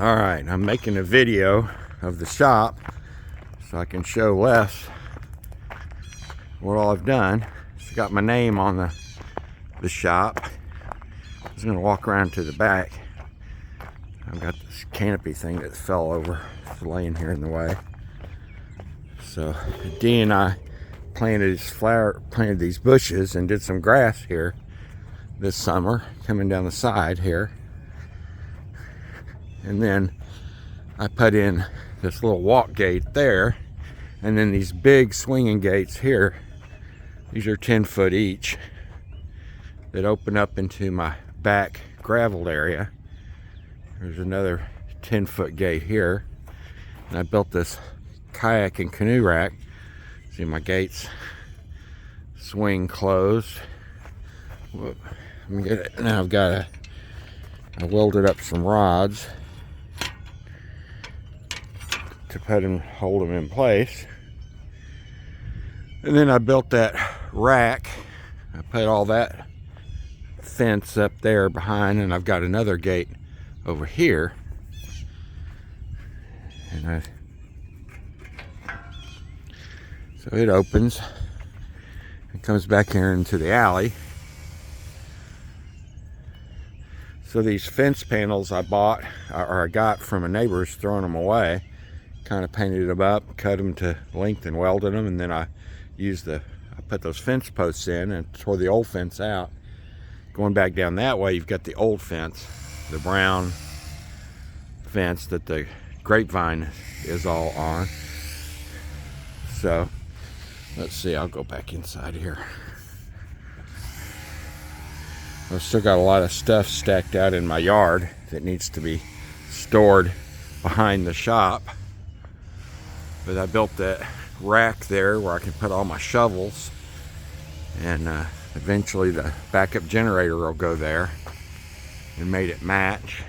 All right, I'm making a video of the shop so I can show Les what all I've done. It's got my name on the shop. I was gonna walk around to the back. I've got this canopy thing that fell over. It's laying here in the way. So Dee and I planted these bushes and did some grass here this summer, coming down the side here. And then I put in this little walk gate there, and then these big swinging gates here. These are 10 foot each that open up into my back graveled area. There's another 10 foot gate here. And I built this kayak and canoe rack. See, my gates swing closed. Whoop. Let me get it. Now I welded up some rods to hold them in place. And then I built that rack. I put all that fence up there behind, and I've got another gate over here. And so it opens. It comes back here into the alley. So these fence panels I bought, or I got from a neighbor's, throwing them away. Kind of painted them up, cut them to length and welded them, and then I put those fence posts in and tore the old fence out. Going back down that way, you've got the old fence, the brown fence that the grapevine is all on. So let's see, I'll go back inside here. I've still got a lot of stuff stacked out in my yard that needs to be stored behind the shop. But I built that rack there where I can put all my shovels, and eventually the backup generator will go there, and made it match.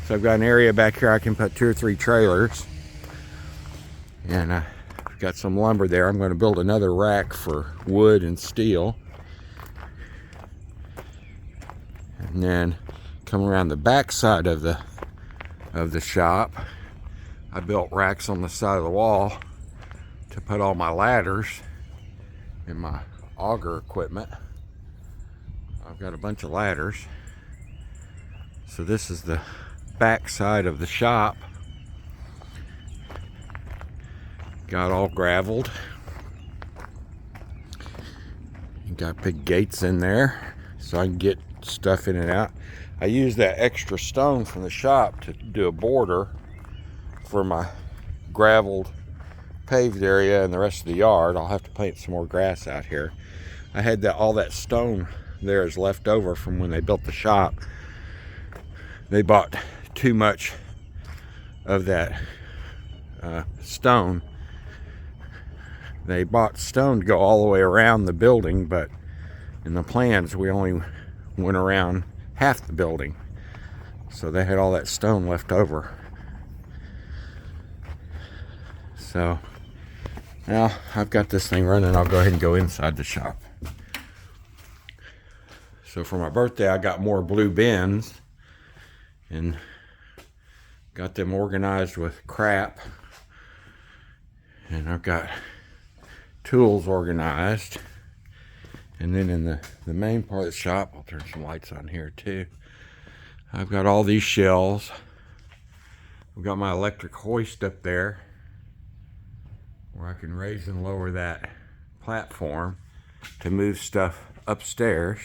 So I've got an area back here I can put 2 or 3 trailers, and I've got some lumber there. I'm going to build another rack for wood and steel, and then come around the back side of the shop. I built racks on the side of the wall to put all my ladders and my auger equipment. I've got a bunch of ladders. So this is the back side of the shop. Got all graveled. Got big gates in there so I can get stuff in and out. I used that extra stone from the shop to do a border for my graveled paved area and the rest of the yard. I'll have to plant some more grass out here. I had all that stone there is left over from when they built the shop. They bought too much of that stone. They bought stone to go all the way around the building, but in the plans we only went around half the building. So they had all that stone left over. So now I've got this thing running. I'll go ahead and go inside the shop. So for my birthday, I got more blue bins and got them organized with crap. And I've got tools organized. And then in the main part of the shop, I'll turn some lights on here too. I've got all these shelves. I've got my electric hoist up there, where I can raise and lower that platform to move stuff upstairs.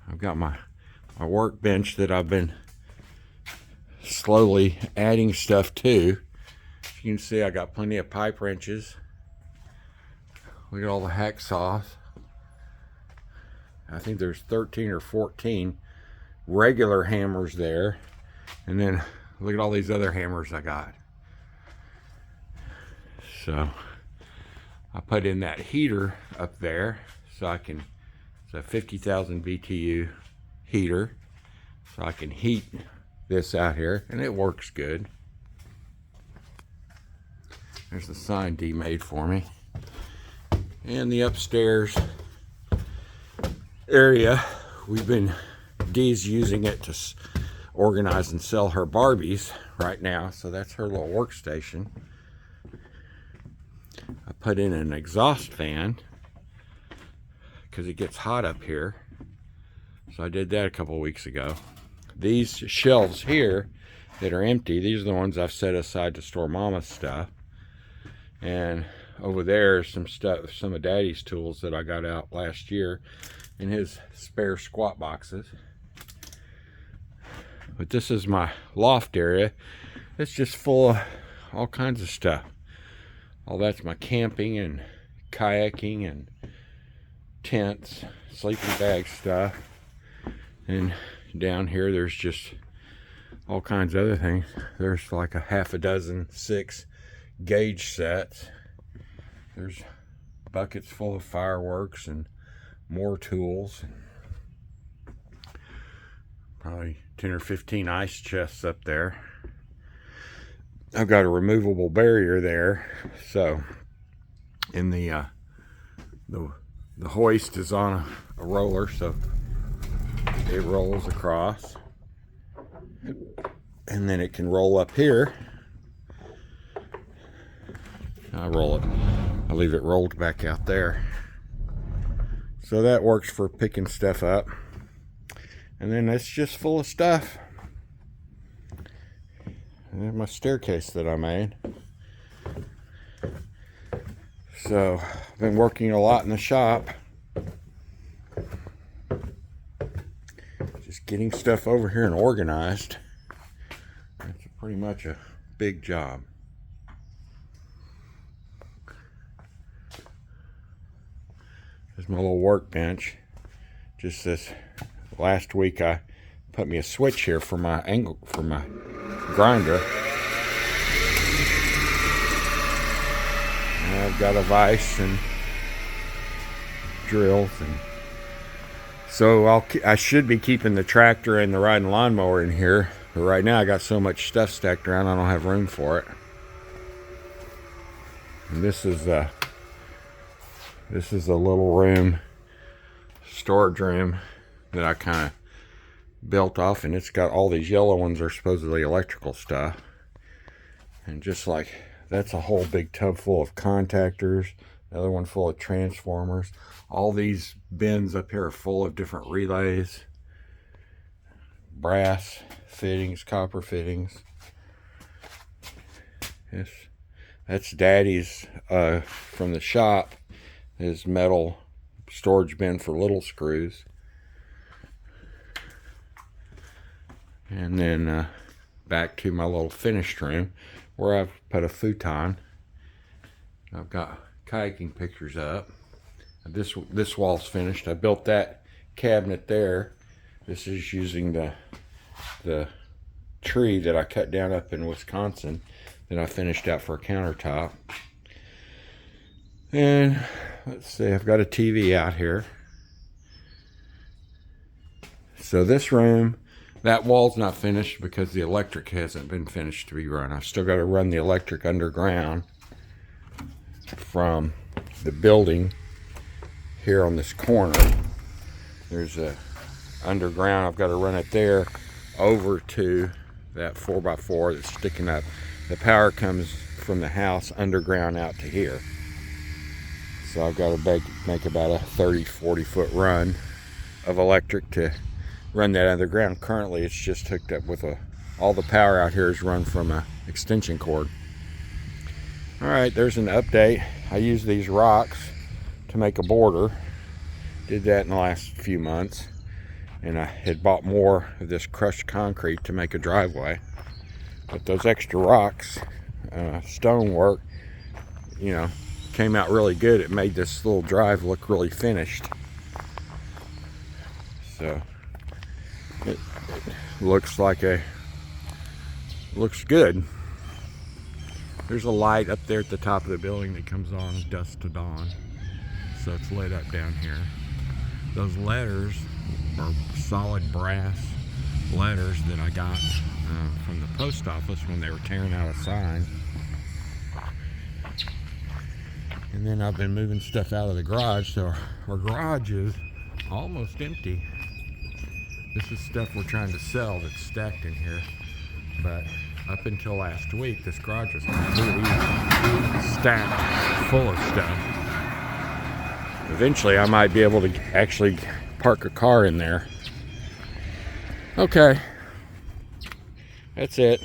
I've got my workbench that I've been slowly adding stuff to. As you can see, I got plenty of pipe wrenches. Look at all the hacksaws. I think there's 13 or 14 regular hammers there. And then look at all these other hammers I got. So I put in that heater up there so it's a 50,000 BTU heater, so I can heat this out here, and it works good. There's the sign Dee made for me. And the upstairs area, Dee's using it to organize and sell her Barbies right now. So that's her little workstation. I put in an exhaust fan because it gets hot up here. So I did that a couple weeks ago. These shelves here that are empty, these are the ones I've set aside to store Mama's stuff. And over there is some stuff, some of Daddy's tools that I got out last year in his spare squat boxes. But this is my loft area. It's just full of all kinds of stuff. All that's my camping and kayaking and tents, sleeping bag stuff. And down here there's just all kinds of other things. There's like a half a dozen 6 gauge sets. There's buckets full of fireworks and more tools. Probably 10 or 15 ice chests up there. I've got a removable barrier there, so in the hoist is on a roller, so it rolls across, and then it can roll up here. I roll it. I leave it rolled back out there. So that works for picking stuff up. And then it's just full of stuff. And there's my staircase that I made. So I've been working a lot in the shop. Just getting stuff over here and organized. It's pretty much a big job. There's my little workbench. Just this last week I put me a switch here for my angle, for my grinder. And I've got a vise and drills, and so I should be keeping the tractor and the riding lawnmower in here, but right now I got so much stuff stacked around I don't have room for it. And this is a little room, storage room, that I kind of built off, and it's got all these yellow ones are supposedly electrical stuff. And just like that's a whole big tub full of contactors, another one full of transformers. All these bins up here are full of different relays, brass fittings, copper fittings. Yes, that's Daddy's from the shop, his metal storage bin for little screws. And then back to my little finished room where I've put a futon. I've got kayaking pictures up. This wall's finished. I built that cabinet there. This is using the tree that I cut down up in Wisconsin that I finished out for a countertop. And let's see, I've got a TV out here. So this room, that wall's not finished because the electric hasn't been finished to be run. I've still got to run the electric underground from the building here on this corner. There's a underground. I've got to run it there over to that 4x4 that's sticking up. The power comes from the house underground out to here. So I've got to make about a 30-40 foot run of electric to run that underground. Currently it's just hooked up with all the power out here is run from a extension cord. All right, there's an update. I used these rocks to make a border. Did that in the last few months, and I had bought more of this crushed concrete to make a driveway. But those extra rocks, stonework, you know, came out really good. It made this little drive look really finished. So it looks like looks good. There's a light up there at the top of the building that comes on dusk to dawn. So it's lit up down here. Those letters are solid brass letters that I got from the post office when they were tearing out a sign. And then I've been moving stuff out of the garage, so our garage is almost empty. This is stuff we're trying to sell that's stacked in here. But up until last week, this garage was completely stacked full of stuff. Eventually, I might be able to actually park a car in there. Okay. That's it.